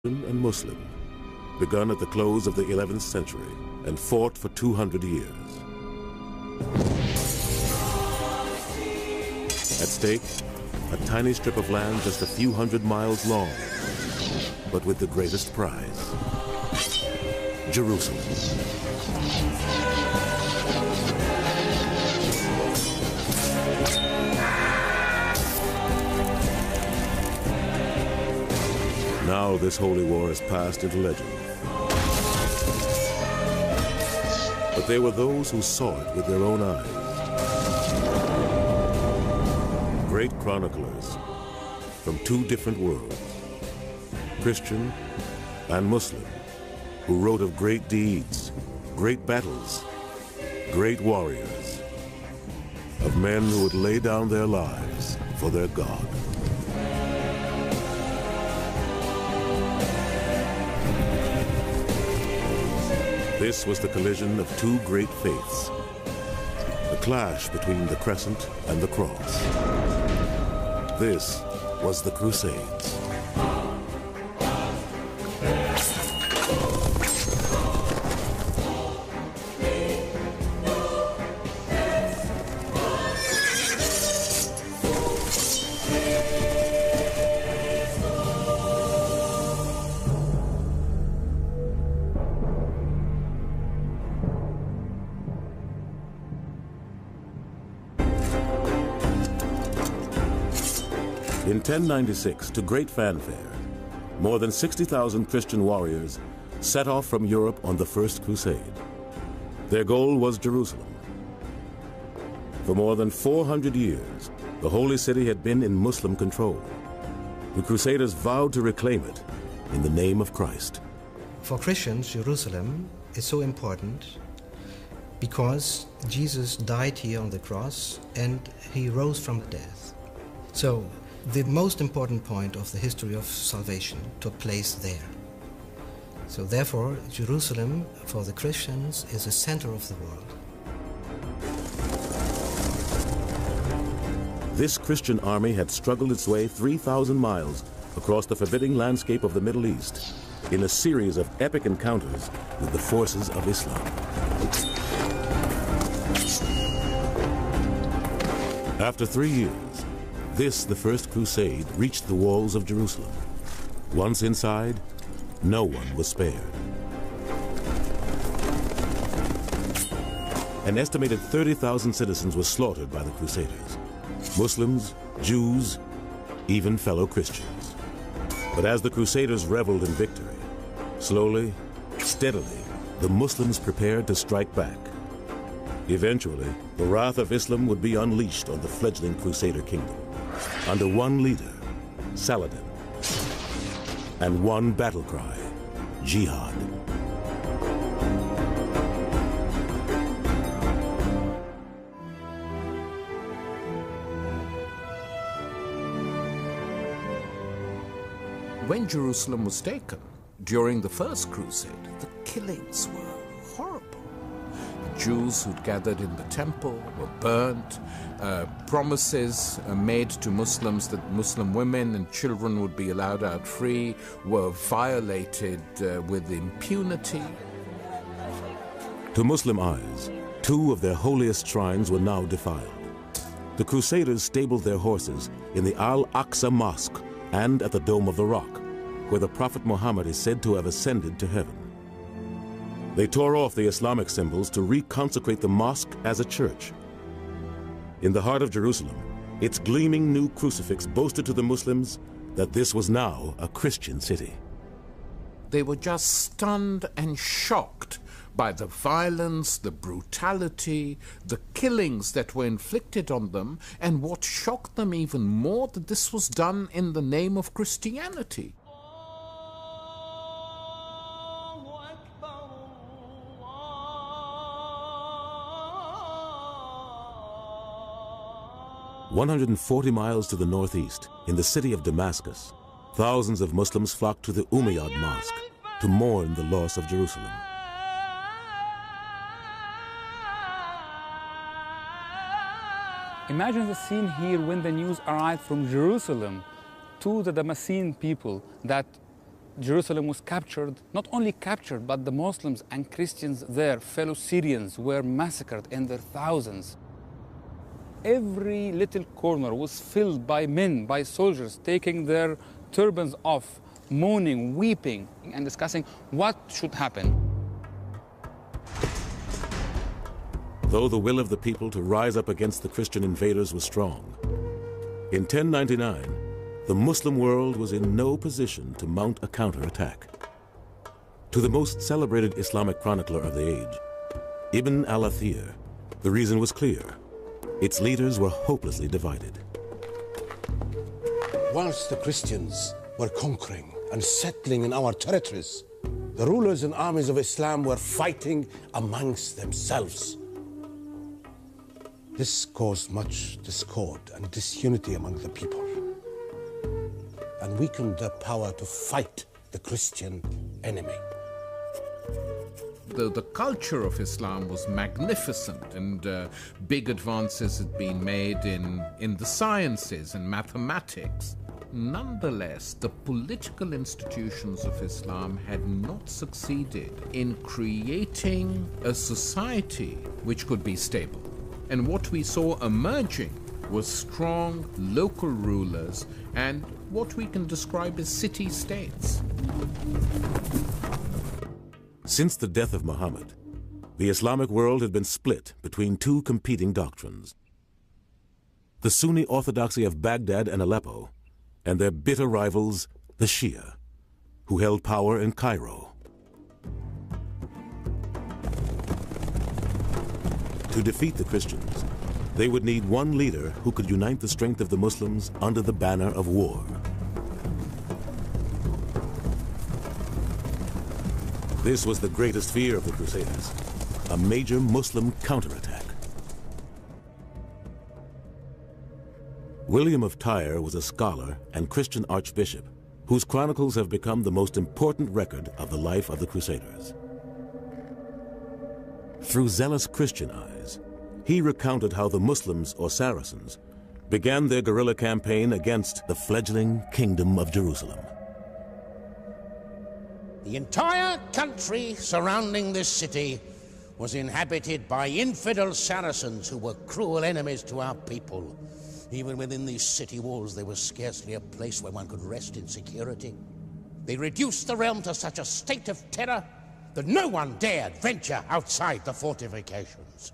and Muslim, begun at the close of the 11th century and fought for 200 years. At stake, a tiny strip of land just a few hundred miles long, but with the greatest prize, Jerusalem. Now this holy war has passed into legend. But there were those who saw it with their own eyes. Great chroniclers from two different worlds, Christian and Muslim, who wrote of great deeds, great battles, great warriors, of men who would lay down their lives for their God. This was the collision of two great faiths, the clash between the crescent and the cross. This was the Crusades. In 1096, to great fanfare, more than 60,000 Christian warriors set off from Europe on the First Crusade. Their goal was Jerusalem. For more than 400 years, the Holy City had been in Muslim control. The Crusaders vowed to reclaim it in the name of Christ. For Christians, Jerusalem is so important because Jesus died here on the cross and he rose from death. So the most important point of the history of salvation took place there. So therefore, Jerusalem, for the Christians, is the center of the world. This Christian army had struggled its way 3,000 miles across the forbidding landscape of the Middle East in a series of epic encounters with the forces of Islam. After 3 years, this, the First Crusade, reached the walls of Jerusalem. Once inside, no one was spared. An estimated 30,000 citizens were slaughtered by the Crusaders. Muslims, Jews, even fellow Christians. But as the Crusaders reveled in victory, slowly, steadily, the Muslims prepared to strike back. Eventually, the wrath of Islam would be unleashed on the fledgling Crusader kingdom, under one leader, Saladin, and one battle cry, jihad. When Jerusalem was taken during the First Crusade, the killings were horrible. Jews who'd gathered in the temple were burnt. Promises made to Muslims that Muslim women and children would be allowed out free were violated with impunity. To Muslim eyes, two of their holiest shrines were now defiled. The Crusaders stabled their horses in the Al-Aqsa Mosque and at the Dome of the Rock, where the Prophet Muhammad is said to have ascended to heaven. They tore off the Islamic symbols to reconsecrate the mosque as a church. In the heart of Jerusalem, its gleaming new crucifix boasted to the Muslims that this was now a Christian city. They were just stunned and shocked by the violence, the brutality, the killings that were inflicted on them, and what shocked them even more, that this was done in the name of Christianity. "140 miles to the northeast, in the city of Damascus, thousands of Muslims flocked to the Umayyad Mosque to mourn the loss of Jerusalem. Imagine the scene here when the news arrived from Jerusalem to the Damascene people that Jerusalem was captured, not only captured, but the Muslims and Christians there, fellow Syrians, were massacred in their thousands. Every little corner was filled by men, by soldiers, taking their turbans off, moaning, weeping, and discussing what should happen. Though the will of the people to rise up against the Christian invaders was strong, in 1099, the Muslim world was in no position to mount a counterattack. To the most celebrated Islamic chronicler of the age, Ibn al-Athir, the reason was clear. Its leaders were hopelessly divided. Whilst the Christians were conquering and settling in our territories, the rulers and armies of Islam were fighting amongst themselves. This caused much discord and disunity among the people, and weakened their power to fight the Christian enemy. The culture of Islam was magnificent, and big advances had been made in the sciences and mathematics. Nonetheless, the political institutions of Islam had not succeeded in creating a society which could be stable. And what we saw emerging was strong local rulers and what we can describe as city-states. Since the death of Muhammad, the Islamic world had been split between two competing doctrines: the Sunni orthodoxy of Baghdad and Aleppo, and their bitter rivals, the Shia, who held power in Cairo. To defeat the Christians, they would need one leader who could unite the strength of the Muslims under the banner of war. This was the greatest fear of the Crusaders, a major Muslim counterattack. William of Tyre was a scholar and Christian archbishop whose chronicles have become the most important record of the life of the Crusaders. Through zealous Christian eyes, he recounted how the Muslims, or Saracens, began their guerrilla campaign against the fledgling Kingdom of Jerusalem. The entire country surrounding this city was inhabited by infidel Saracens who were cruel enemies to our people. Even within these city walls, there was scarcely a place where one could rest in security. They reduced the realm to such a state of terror that no one dared venture outside the fortifications.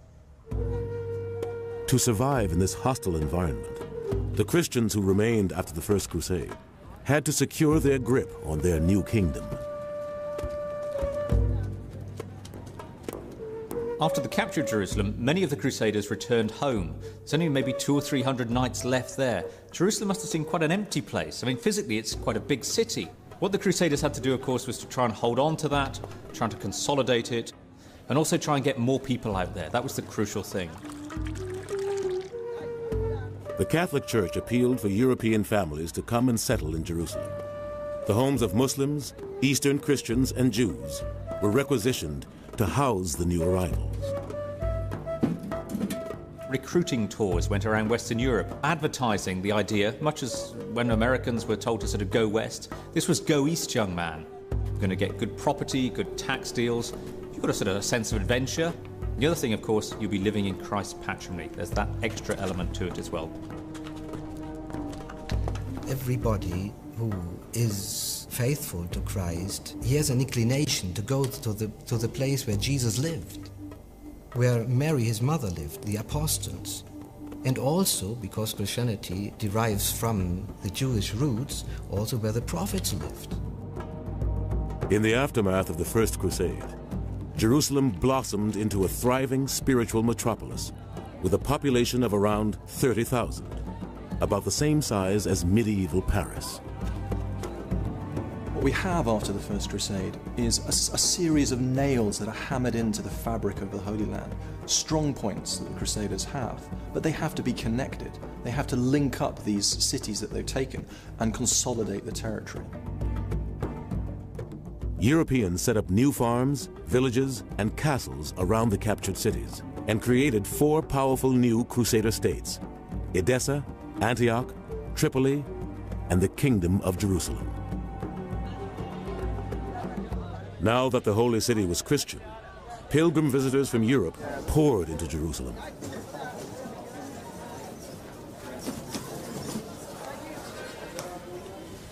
To survive in this hostile environment, the Christians who remained after the First Crusade had to secure their grip on their new kingdom. After the capture of Jerusalem, many of the Crusaders returned home. There's only maybe 200 or 300 knights left there. Jerusalem must have seemed quite an empty place. I mean, physically, it's quite a big city. What the Crusaders had to do, of course, was to try and hold on to that, trying to consolidate it, and also try and get more people out there. That was the crucial thing. The Catholic Church appealed for European families to come and settle in Jerusalem. The homes of Muslims, Eastern Christians, and Jews were requisitioned to house the new arrivals. Recruiting tours went around Western Europe, advertising the idea, much as when Americans were told to sort of go west. This was go east, young man. You're going to get good property, good tax deals. You've got a sort of a sense of adventure. The other thing, of course, you'll be living in Christ's patrimony. There's that extra element to it as well. Everybody who is faithful to Christ, he has an inclination to go to the place where Jesus lived, where Mary, his mother, lived, the apostles. And also, because Christianity derives from the Jewish roots, also where the prophets lived. In the aftermath of the First Crusade, Jerusalem blossomed into a thriving spiritual metropolis with a population of around 30,000, about the same size as medieval Paris. What we have after the First Crusade is a series of nails that are hammered into the fabric of the Holy Land. Strong points that the Crusaders have, but they have to be connected. They have to link up these cities that they've taken and consolidate the territory. Europeans set up new farms, villages, and castles around the captured cities and created 4 powerful new Crusader states: Edessa, Antioch, Tripoli, and the Kingdom of Jerusalem. Now that the holy city was Christian, pilgrim visitors from Europe poured into Jerusalem.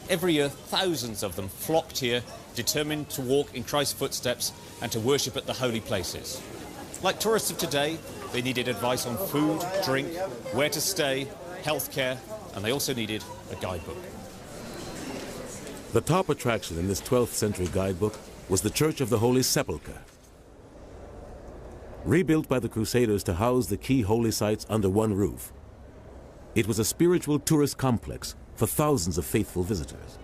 Every year, thousands of them flocked here, determined to walk in Christ's footsteps and to worship at the holy places. Like tourists of today, they needed advice on food, drink, where to stay, healthcare, and they also needed a guidebook. The top attraction in this 12th century guidebook was the Church of the Holy Sepulchre. Rebuilt by the Crusaders to house the key holy sites under one roof, it was a spiritual tourist complex for thousands of faithful visitors.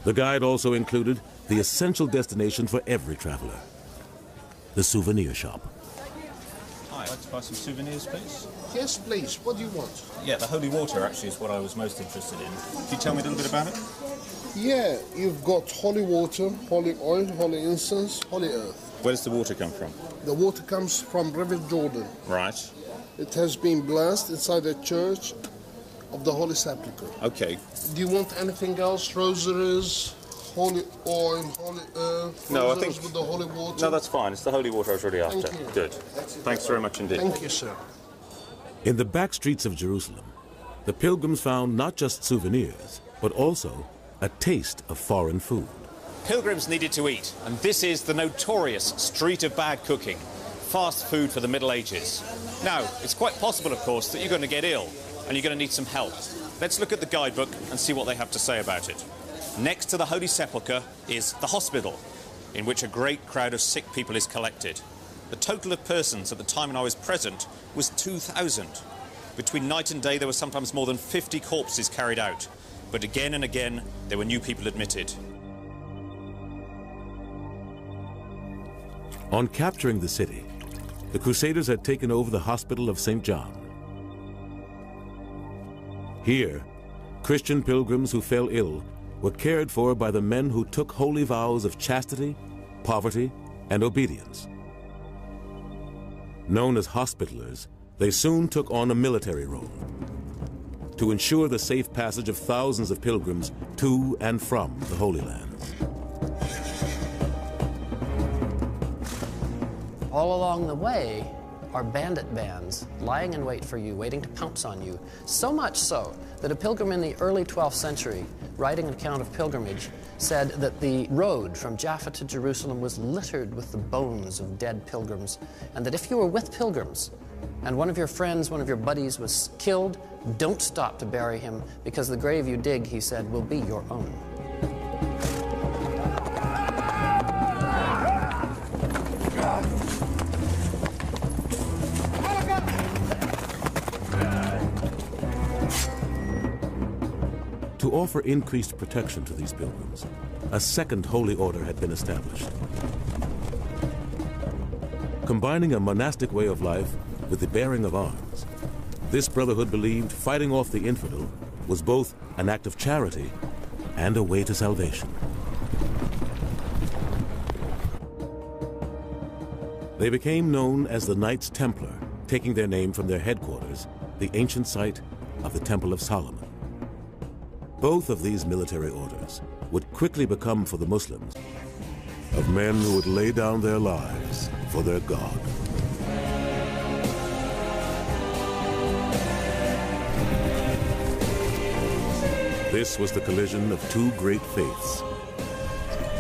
The guide also included the essential destination for every traveler, the souvenir shop. Hi, I'd like to buy some souvenirs, please. Yes, please. What do you want? Yeah, the holy water actually is what I was most interested in. Can you tell me a little bit about it? Yeah, you've got holy water, holy oil, holy incense, holy earth. Where does the water come from? The water comes from River Jordan. Right. It has been blessed inside the church of the Holy Sepulchre. Okay. Do you want anything else? Rosaries, holy oil, holy earth, No, I rosaries think... with the holy water? No, that's fine. It's the holy water I was really after. Thank you. Good. Thanks very much indeed. Thank you, sir. In the back streets of Jerusalem, the pilgrims found not just souvenirs, but also a taste of foreign food. Pilgrims needed to eat, and this is the notorious street of bad cooking, fast food for the Middle Ages. Now, it's quite possible, of course, that you're going to get ill, and you're going to need some help. Let's look at the guidebook and see what they have to say about it. Next to the Holy Sepulchre is the hospital, in which a great crowd of sick people is collected. The total of persons at the time when I was present was 2,000. Between night and day, there were sometimes more than 50 corpses carried out, but again and again, there were new people admitted. On capturing the city, the Crusaders had taken over the Hospital of St. John. Here, Christian pilgrims who fell ill were cared for by the men who took holy vows of chastity, poverty, and obedience. Known as hospitalers, they soon took on a military role to ensure the safe passage of thousands of pilgrims to and from the Holy Lands. All along the way are bandit bands lying in wait for you, waiting to pounce on you. So much so that a pilgrim in the early 12th century, writing an account of pilgrimage, said that the road from Jaffa to Jerusalem was littered with the bones of dead pilgrims, and that if you were with pilgrims and one of your friends, one of your buddies was killed, don't stop to bury him, because the grave you dig, he said, will be your own. To offer increased protection to these pilgrims, a second holy order had been established. Combining a monastic way of life with the bearing of arms, this brotherhood believed fighting off the infidel was both an act of charity and a way to salvation. They became known as the Knights Templar, taking their name from their headquarters, the ancient site of the Temple of Solomon. Both of these military orders would quickly become for the Muslims of men who would lay down their lives for their God. This was the collision of two great faiths,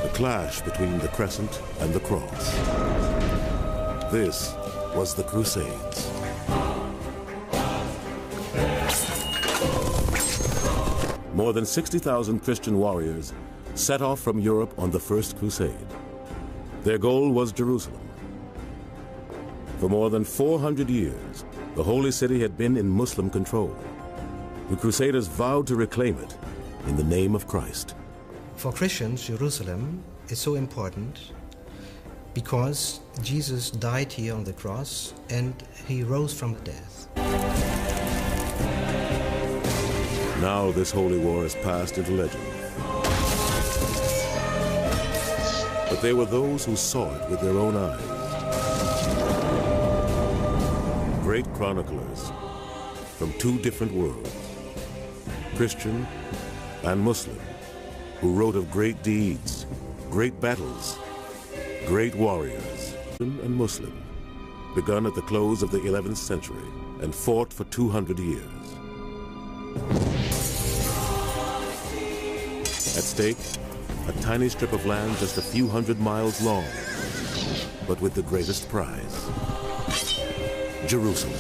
the clash between the crescent and the cross. This was the Crusades. More than 60,000 Christian warriors set off from Europe on the First Crusade. Their goal was Jerusalem. For more than 400 years, the Holy City had been in Muslim control. The Crusaders vowed to reclaim it in the name of Christ. For Christians, Jerusalem is so important because Jesus died here on the cross and he rose from death. Now this holy war has passed into legend. But there were those who saw it with their own eyes. Great chroniclers from two different worlds, Christian and Muslim, who wrote of great deeds, great battles, great warriors, and Muslim, begun at the close of the 11th century and fought for 200 years. At stake, a tiny strip of land just a few hundred miles long, but with the greatest prize, Jerusalem.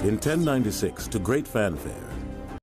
In 1096, to great fanfare,